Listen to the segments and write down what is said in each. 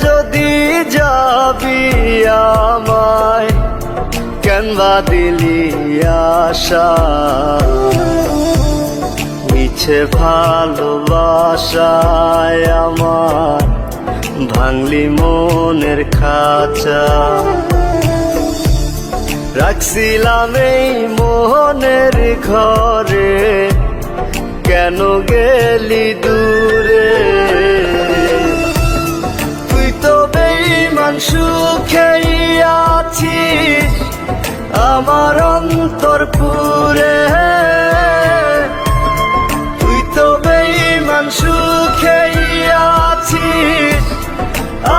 যদি যাবি আমায় কেন বা দিলি আশা মিছে ভালোবাসায় আমার ভাঙলি মনের খাঁচা রাখছিলাম এই মোহনের ঘরে কেন গেলি দূরে তুই তো বেঈমান সুখেই আছিস আমার অন্তর পুরে তুই তো বেঈমান সুখেই আছিস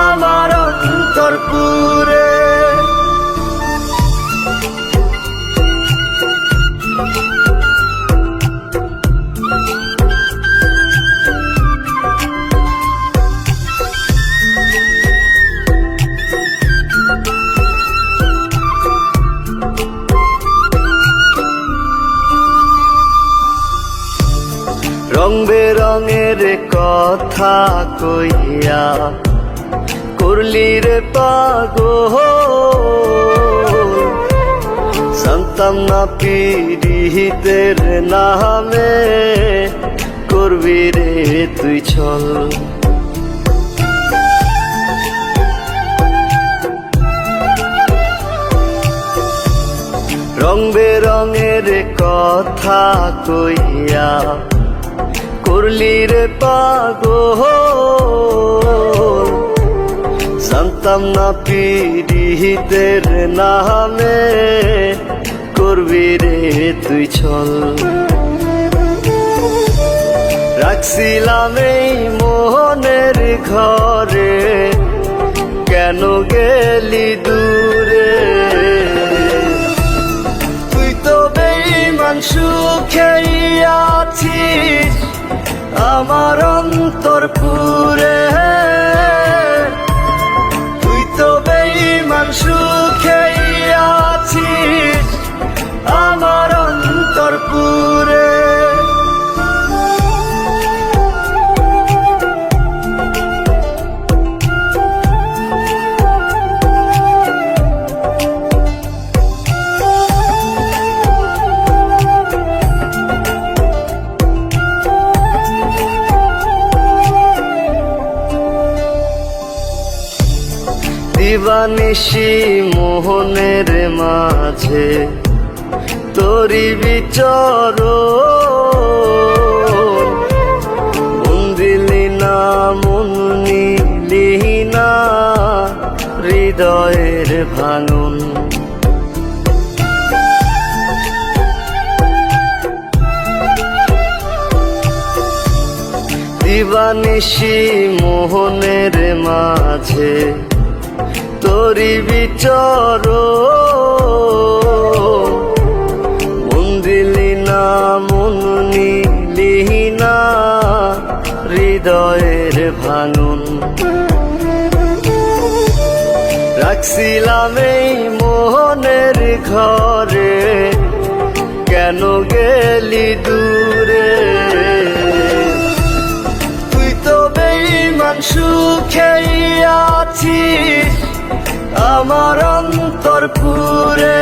আমার অন্তর পুরে রং বেরঙের কথা কইয়া করলি রে পাগল জানতাম না পীড়িতের নামে করবি রে তুই ছল রং বেরঙের কথা কইয়া করলি রে পাগল জানতাম না পীড়িতের নামে করবি রে তুই ছল রাখছিলাম এই মোহনের ঘরে কেন গেলি দূরে তুই তো বেঈমান সুখেই আছিস আমার অন্তর পুরে তুই তো বেঈমান সুখেই আছিস আমার অন্তর পুরে দিবানিশি মোহনের মাঝে তোরি বিচর মন দিলি না মন নিলি না হৃদয়ের ভাঙন দিবানিশি মোহনের মাঝে তোরি বিচর মন দিলি না মন নিলি না হৃদয়ের ভাঙন রাখছিলাম এই মোহনের ঘরে কেন গেলি দূরে তুই তো বেঈমান সুখেই আছিস আমার অন্তর পুরে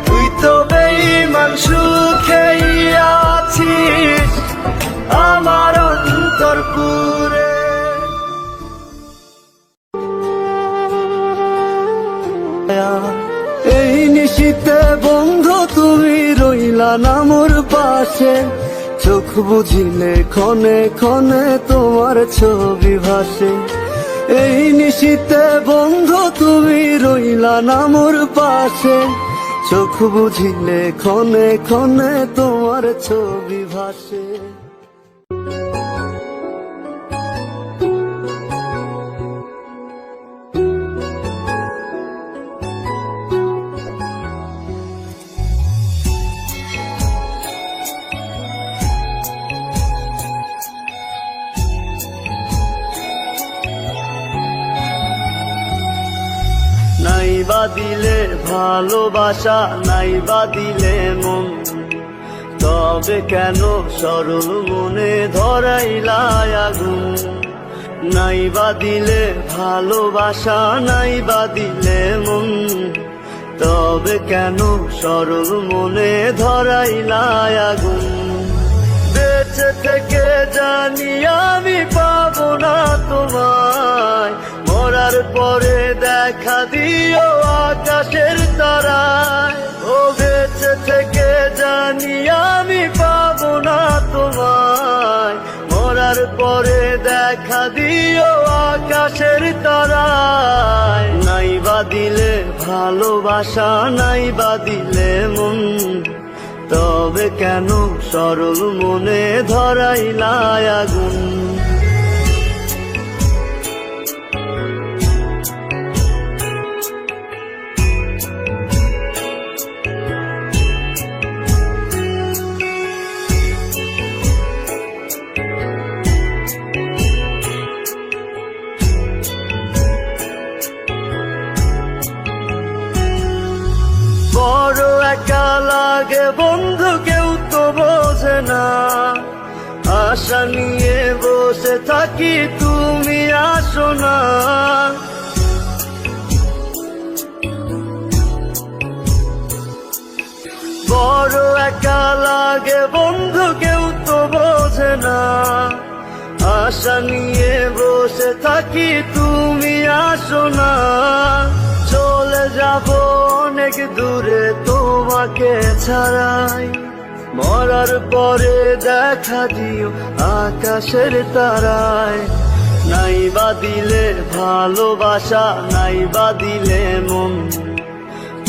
তুই তো বেঈমান সুখেই আছিস আমার অন্তর পুরে এই নিশীতে বন্ধু তুমি রইলা না মোর পাশে চোখ বুঝিলে ক্ষণে ক্ষণে তোমার ছবি ভাসে এই নিশীতে বন্ধু তুমি রইলা না মোর পাশে চোখ বুঝিলে ক্ষণে ক্ষণে তোমার ছবি ভাসে নাইবা দিলে ভালোবাসা নাইবা দিলে মন তবে কেন সরল মনে ধরাইলা আগুন নাই বা দিলে ভালোবাসা, নাই বা দিলে মন, তবে কেন সরল মনে ধরাইলা আগুন? বেঁচে থেকে জানি আমি পাবো না তোমায়, মরার পরে দেখা দিও আকাশের তারায়। ও বেঁচে থেকে জানি আমি পাবো না তোমায়, মরার পরে দেখা দিও আকাশের তারায়। নাই বা দিলে ভালোবাসা, নাই বা দিলে মন, তবে কেন সরল মনে ধরাইলা আগুন? বড় একা লাগে বন্ধু, কেউ তো বোঝে না, আশা নিয়ে বসে থাকি তুমি আসো না। বড় একা লাগে বন্ধু, কেউ তো বোঝে না, আশা নিয়ে বসে থাকি তুমি আসো না। চলে যাব অনেক দূরে তোমাকে ছাড়াই, মরার পরে দেখা দিও আকাশের তারায়। নাই বা দিলে ভালোবাসা, নাই বা দিলে মন,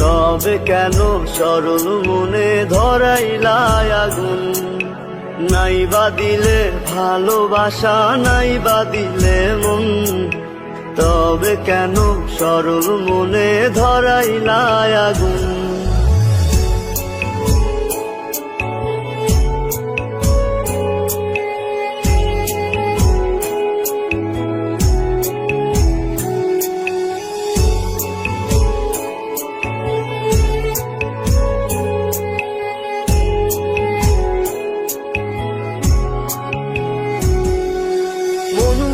তবে কেন সরল মনে ধরাইলা আগুন? নাই বা দিলে ভালোবাসা, নাই বা দিলে মন, তবে কেন সরল মনে ধরাইলা আগুন?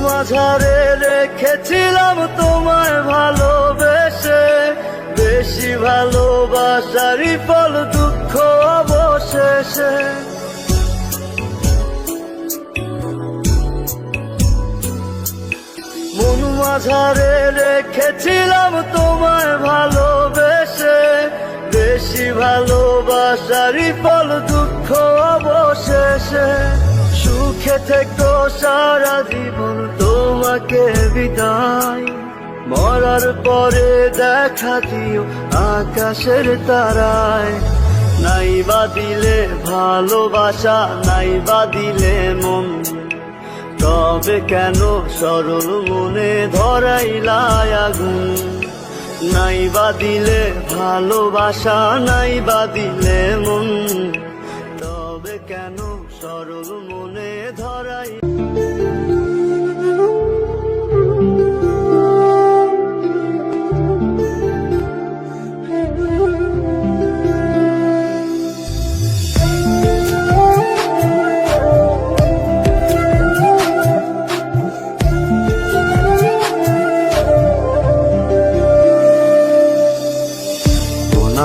মাঝারে রেখেছিলাম তোমায় ভালোবেসে, বেশি ভালোবাসারই ফল দুঃখ অবশেষে। মন মাঝারে রেখেছিলাম তোমায় ভালোবেসে, বেশি ভালোবাসারই ফল দুঃখ অবশেষে। সুখে থেকো সারা জীবন তোমাকে বিদায়, মরার পরে দেখা দিও আকাশের তারায়। নাই বা দিলে ভালোবাসা, নাই বা দিলে মন, তবে কেন সরল মনে ধরাইলা আগুন? নাই বা দিলে ভালোবাসা, নাই বা দিলে মন, তবে কেন সরল মনে ধরাই।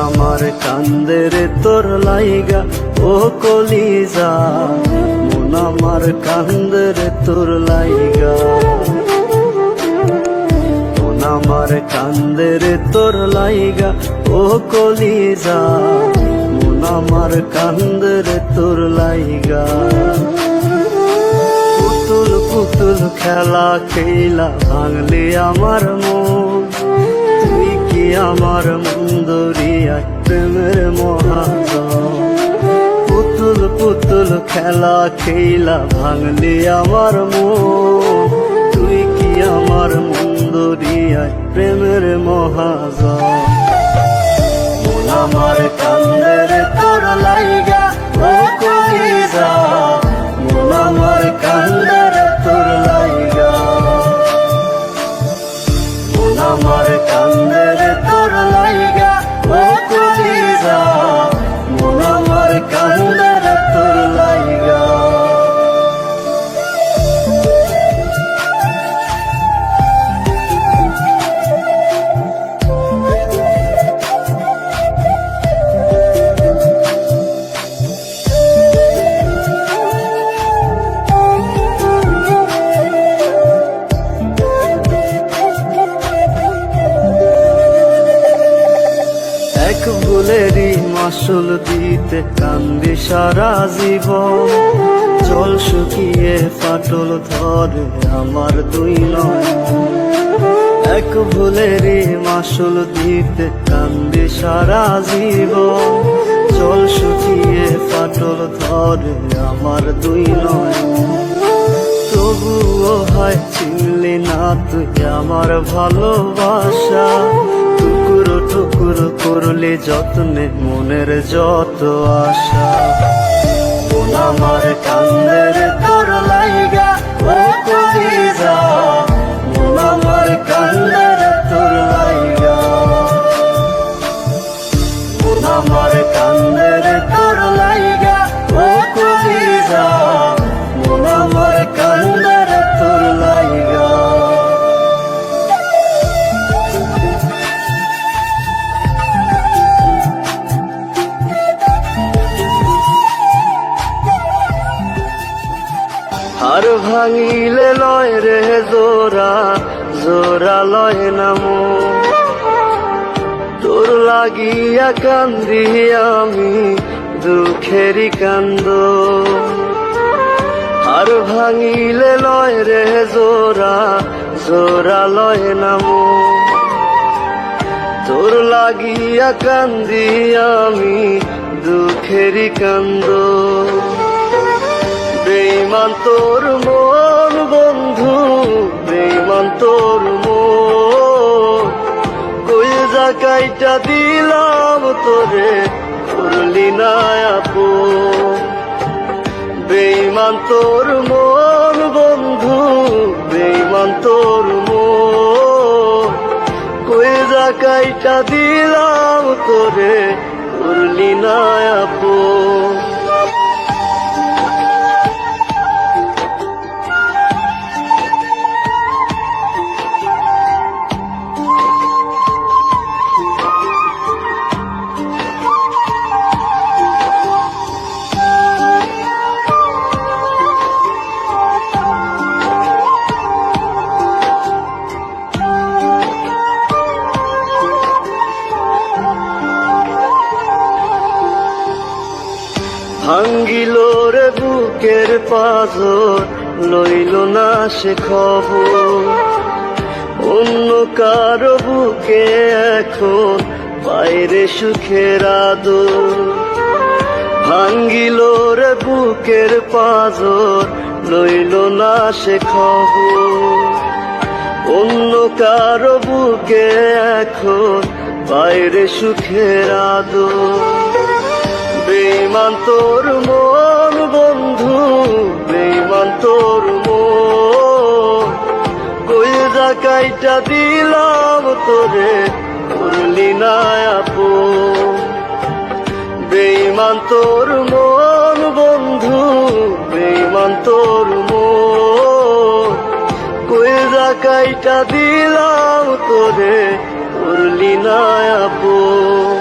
আমার কান্দের তোর লাইগা ও কলিজা, মন আমার কান্দের তোর লাইগা, মন আমার কান্দের তোর লাইগা ও কলিজা, মন আমার কান্দের তোর লাইগা। পুতুল পুতুল খেলা খেলা ভাঙলি আমার মন, তুই কি আমার মুন্দরিয়ায় প্রেমের মহাজন? পুতুল পুতুল খেলা খেলা ভাঙলি আমার মন, তুই কি আমার মুন্দরিয়ায় প্রেমের মহাজন? মন আমার কান্দের তোর লাইগা ও কলিজা, মন আমার কান্দের তোর লাইগা, মন আমার কান্দের তোর লাইগা ও কলিজা, মন আমার কান্দের তোর লাইগা। দিতে কান্দি সারা জীবন, জল শুকিয়ে ফাটল ধরে আমার দুই নয়ন। এক ভুলেরই মাসুল দিতে কান্দি সারা জীবন, জল শুকিয়ে ফাটল ধরে আমার দুই নয়ন। তবুও হয় চিনলি না তুই আমার ভালোবাসা, টুকরো টুকরো করলি যত্নে মনের যত আশা। মন আমার কান্দে রে তোর লাইগা ও কলিজা, মন আমার কান্দে রে তোর লাইগা। মন আমার কান্দে রে তোর লাইগা ও কলিজা, মন আমার কান্দে রে তোর লাইগা। হার ভাঙিলে লয় রে জোড়া, জোড়া লয় না মন। তোর লাগিয়া কান্দি আমি দুঃখেরই কান্দ। হার ভাঙিলে লয় রে জোড়া, জোড়া লয় না মন। তোর লাগিয়া কান্দি আমি দুঃখেরই কান্দ। বেঈমান তোর মন বন্ধু, বেঈমান তোর মন, কইজা কাইটা দিলাম তোরে করলি না আপন। বেঈমান তোর মন বন্ধু, বেঈমান তোর মন, কইজা কাইটা দিলাম তোরে করলি না আপন। ভাঙ্গিল রে বুকের পাঁজর, লইল না সে খবর। অন্য কারো বুকে এখন বাইরে সুখের আদর। ভাঙ্গিল রে বুকের পাঁজর, লইল না সে খবর। অন্য কারো বুকে এখন বাইরে সুখের আদর। বেঈমান তোর মন বন্ধু, বেঈমান তোর মন, কইজা কাইটা দিলাম তোরে করলি না আপন। বেঈমান তোর মন বন্ধু, বেঈমান তোর মন, কইজা কাইটা দিলাম তোরে করলি না আপন।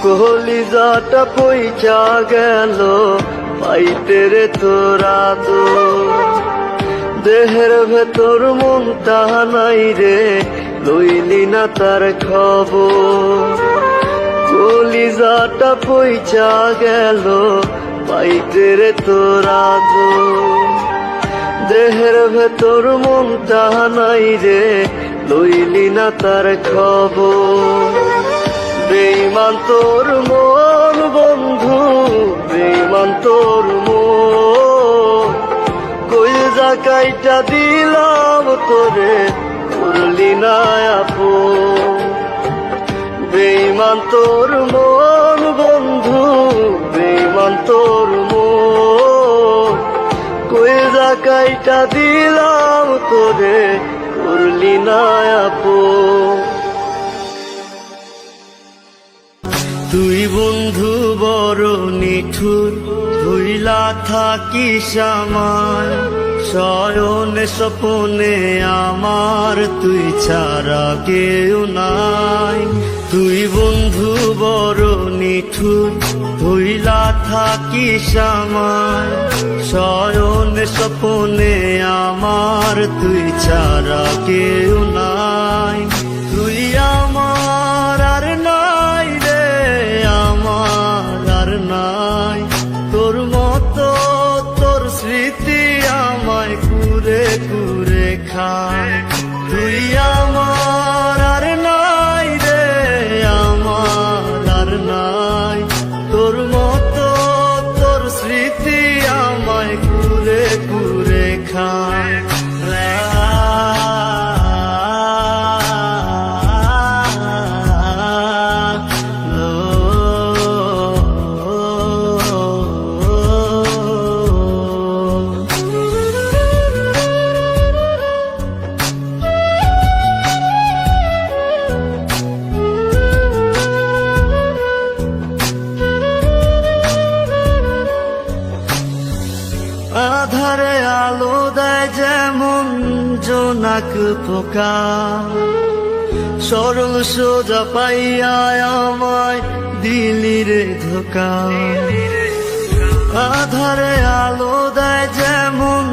কলিজাটা পইচা গেল পাইতে রে তোরা তো, দেহের ভেতর মনটা নাই রে লইলি না তার খবর। কলিজাটা পইচা গেল পাইতে রে তোরা তো, দেহের ভেতর মনটা নাই রে লইলি না তার খবর। বেঈমান তোর মন বন্ধু, বেঈমান তোর মন, কইজা কাইটা দিলাম তোরে করলি না আপন। বেঈমান তোর মন বন্ধু, বেঈমান তোর মন, কইজা কাইটা দিলাম তোরে করলি না আপন। তুই বন্ধু বল বড় নিঠুর, ভুইলা থাকিস আমায় শয়নে স্বপনে আমার, তুই ছাড়া কেউ নাই। তুই বন্ধু বড় নিঠুর, ভুইলা থাকিস আমায় শয়নে স্বপনে আমার, তুই ছাড়া কেউ নাই। তুই আমার আর নাই রে, আমার আর নাই তোর মতো, তোর স্মৃতি আমায় কুরে কুরে খায়। তুই আমার আর নাই রে, আমার আর নাই তোর মতো, তোর স্মৃতি আমায় কুরে কুরে খায়। আধারে আলো দেয় যেমন জোনাক পোকা, সরল সোজা পাইয়া আমায় দিলি রে ধোকা। আধারে আলো দেয় যেমন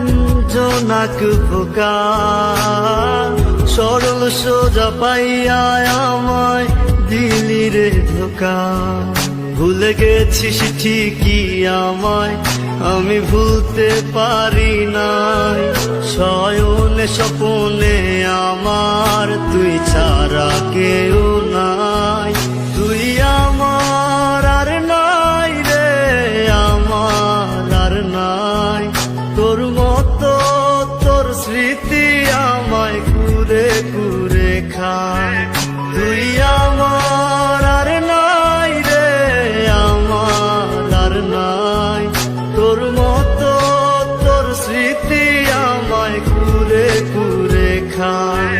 জোনাক পোকা, সরল সোজা পাইয়া আমায় দিলি রে ধোকা। ভুলে গেছিস ঠিকই আমায়, আমি ভুলতে পারি নাই শয়নে স্বপনে আমার, তুই ছাড়া কেউ নাই। তুই আমার আর নাই রে, আমার আর নাই তোর মতো, তোর স্মৃতি আমায় কুরে কুরে খায়। তুই আমার আর নাই রে, আমার আর নাই তোর মতো, তোর স্মৃতি আমায় কুরে কুরে খায়।